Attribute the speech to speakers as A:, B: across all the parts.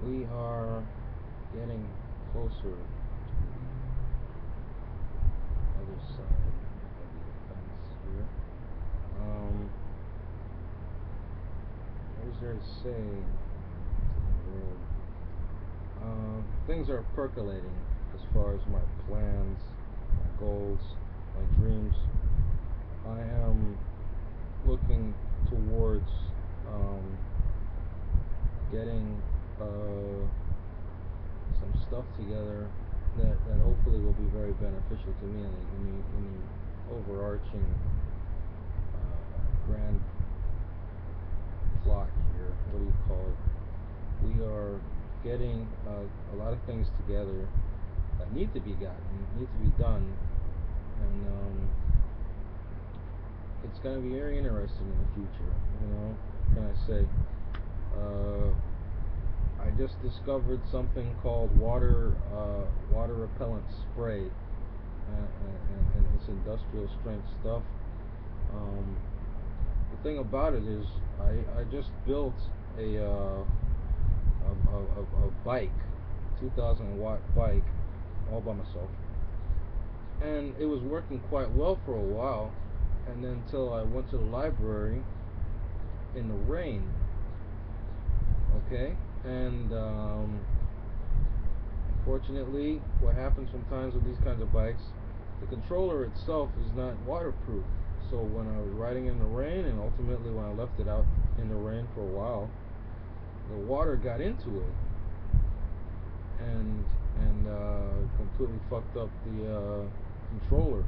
A: we are getting closer to the other side of the fence here. What was there to say to the world? Things are percolating as far as my plans, my goals, my dreams. I am looking towards getting some stuff together that hopefully will be very beneficial to me in the overarching grand plot here. What do you call it? We are getting a lot of things together that need to be gotten, need to be done, and it's going to be very interesting in the future. What can I say? I just discovered something called water repellent spray, and it's industrial strength stuff. The thing about it is, I just built a bike, 2,000 watt bike, all by myself, and it was working quite well for a while, and then until I went to the library in the rain. Okay, and unfortunately, what happens sometimes with these kinds of bikes, the controller itself is not waterproof. So when I was riding in the rain, and ultimately when I left it out in the rain for a while, the water got into it and completely fucked up the controller,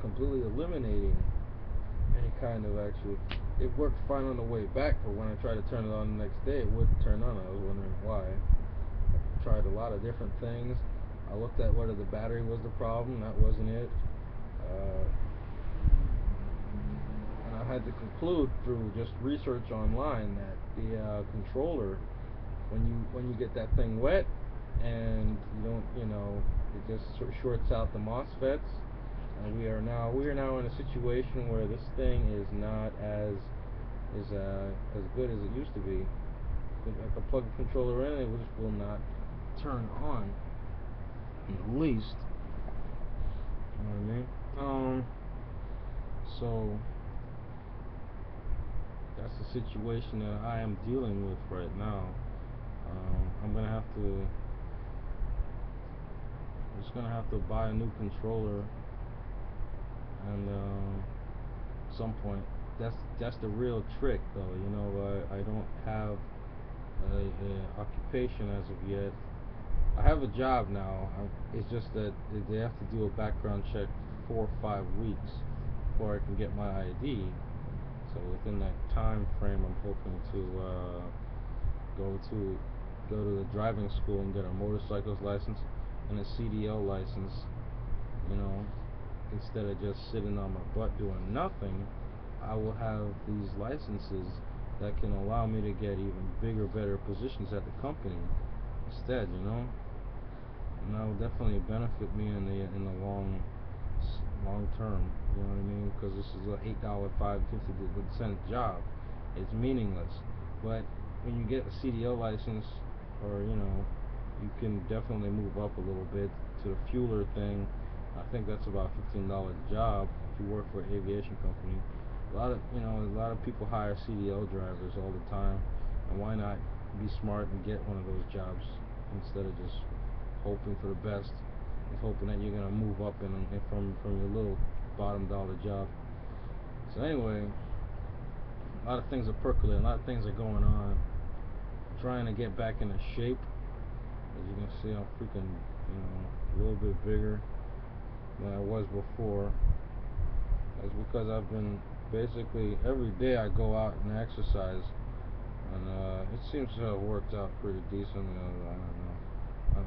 A: completely eliminating any kind of actual. It worked fine on the way back, but when I tried to turn it on the next day, it wouldn't turn on. I was wondering why. I tried a lot of different things. I looked at whether the battery was the problem. That wasn't it. And I had to conclude through just research online that the controller, when you get that thing wet and you don't, it just shorts out the MOSFETs. And we are now in a situation where this thing is not as good as it used to be. I can plug the controller in, it just will not turn on in the least. You know what I mean? So that's the situation that I am dealing with right now. I'm just gonna have to buy a new controller, and at some point, that's the real trick, though. I don't have a occupation as of yet. I have a job now. It's just that they have to do a background check for 4 or 5 weeks before I can get my ID. So within that time frame, I'm hoping to go to the driving school and get a motorcycles license and a CDL license. Instead of just sitting on my butt doing nothing, I will have these licenses that can allow me to get even bigger, better positions at the company instead. And that will definitely benefit me in the long term. You know what I mean? Because this is a $8.50 job. It's meaningless. But when you get a CDL license, or you can definitely move up a little bit to the fueler thing. I think that's about $15 a job if you work for an aviation company. A lot of people hire CDL drivers all the time, and why not be smart and get one of those jobs instead of just hoping for the best and hoping that you're gonna move up from your little bottom dollar job. So anyway, a lot of things are percolating, a lot of things are going on. I'm trying to get back into shape. As you can see, I'm freaking, a little bit bigger than I was before. That's because I've been basically every day I go out and exercise, and it seems to have worked out pretty decently. I don't know.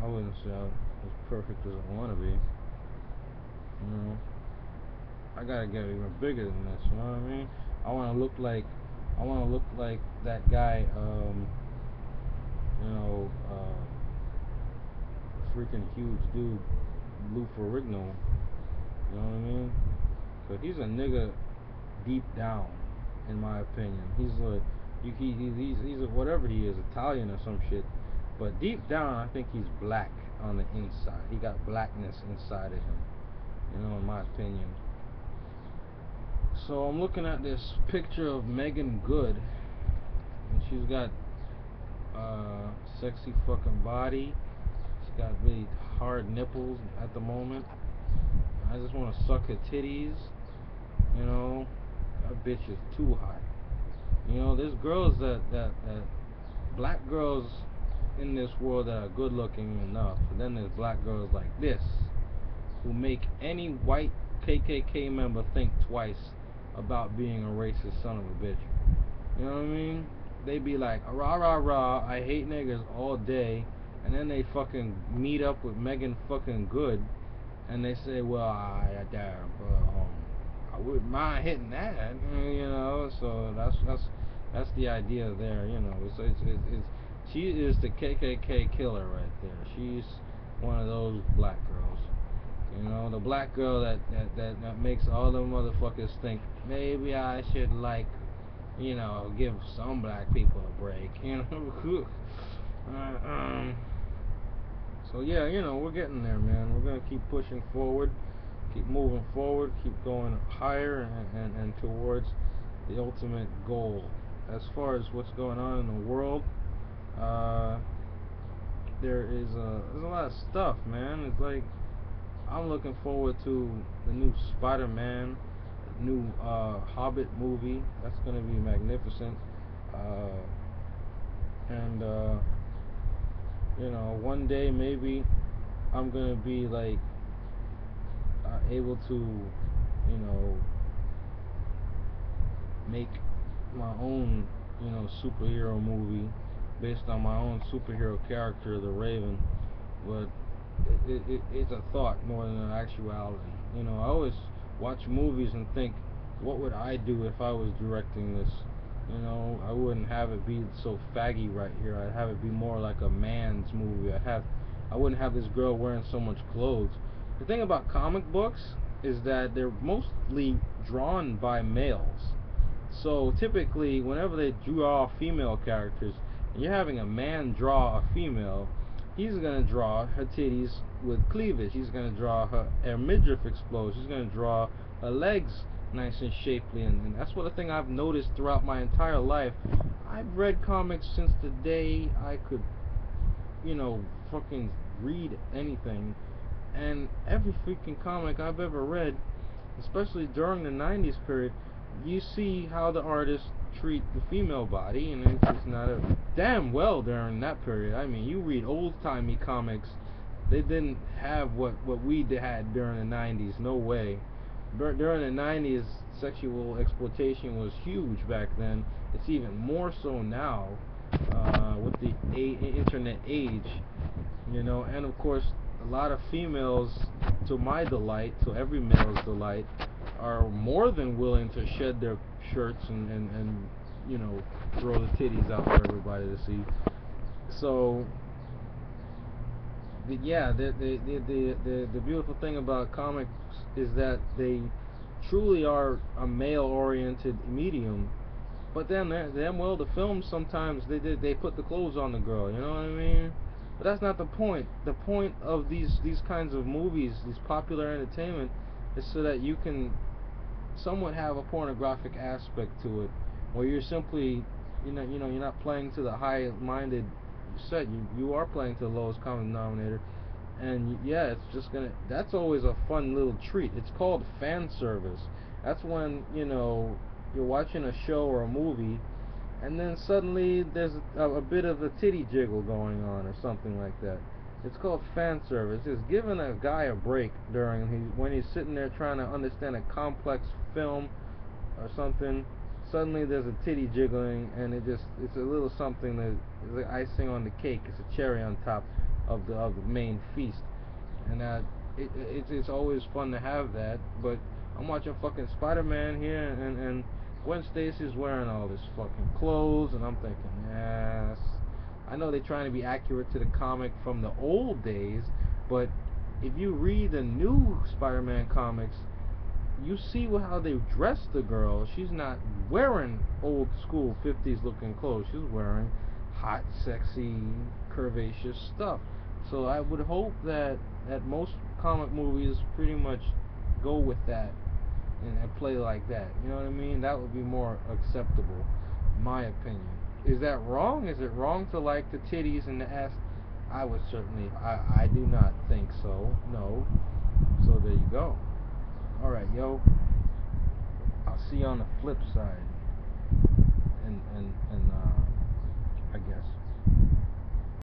A: I wouldn't say I'm as perfect as I want to be. I gotta get even bigger than this. You know what I mean? I want to look like that guy. Freaking huge dude, Lou Ferrigno. You know what I mean? But he's a nigga deep down, in my opinion. He's a whatever he is, Italian or some shit. But deep down, I think he's black on the inside. He got blackness inside of him, in my opinion. So I'm looking at this picture of Megan Good, and she's got sexy fucking body. She's got really hard nipples at the moment. I just want to suck her titties. That bitch is too hot. There's girls that black girls in this world that are good looking enough, and then there's black girls like this who make any white KKK member think twice about being a racist son of a bitch. You know what I mean? They be like, rah rah rah, I hate niggers all day, and then they fucking meet up with Megan fucking Good, and they say, well, I wouldn't mind hitting that, So that's the idea there. It's she is the KKK killer right there. She's one of those black girls. The black girl that makes all the motherfuckers think maybe I should give some black people a break. So yeah, we're getting there, man. We're gonna keep pushing forward, keep moving forward, keep going higher and towards the ultimate goal. As far as what's going on in the world, there's a lot of stuff, man. It's like I'm looking forward to the new Spider-Man, new Hobbit movie. That's gonna be magnificent. And one day maybe I'm gonna be like able to, make my own, superhero movie based on my own superhero character, the Raven. But it's a thought more than an actuality. I always watch movies and think, what would I do if I was directing this? I wouldn't have it be so faggy right here. I'd have it be more like a man's movie. I wouldn't have this girl wearing so much clothes. The thing about comic books is that they're mostly drawn by males. So typically, whenever they draw female characters, and you're having a man draw a female, he's gonna draw her titties with cleavage. He's gonna draw her midriff exposed. He's gonna draw her legs nice and shapely, and that's what the thing I've noticed throughout my entire life. I've read comics since the day I could, fucking read anything, and every freaking comic I've ever read, especially during the 90s period, you see how the artists treat the female body, and it's just not a damn well during that period. I mean, you read old-timey comics, they didn't have what we had during the 90s. No way. During the 90s, sexual exploitation was huge back then. It's even more so now, with the internet age, and of course, a lot of females, to my delight, to every male's delight, are more than willing to shed their shirts and throw the titties out for everybody to see. So the beautiful thing about comics is that they truly are a male-oriented medium. But then, the films sometimes they put the clothes on the girl. You know what I mean? But that's not the point. The point of these kinds of movies, these popular entertainment, is so that you can somewhat have a pornographic aspect to it, where you're simply, you're not playing to the high-minded set. You are playing to the lowest common denominator, and yeah, that's always a fun little treat. It's called fan service. That's when you're watching a show or a movie, and then suddenly there's a bit of a titty jiggle going on or something like that. It's called fan service. It's giving a guy a break when he's sitting there trying to understand a complex film or something. Suddenly there's a titty jiggling, and it's a little something that is like icing on the cake. It's a cherry on top of the main feast, and it's always fun to have that. But I'm watching fucking Spider-Man here, and Gwen Stacy's wearing all this fucking clothes, and I'm thinking, yes, I know they're trying to be accurate to the comic from the old days, but if you read the new Spider-Man comics, you see how they dress the girl. She's not wearing old school 50s looking clothes. She's wearing hot, sexy, curvaceous stuff. So I would hope that most comic movies pretty much go with that and play like that. You know what I mean? That would be more acceptable, in my opinion. Is that wrong? Is it wrong to like the titties and the ass? I would certainly. I do not think so. No. So there you go. All right, yo. I'll see you on the flip side. And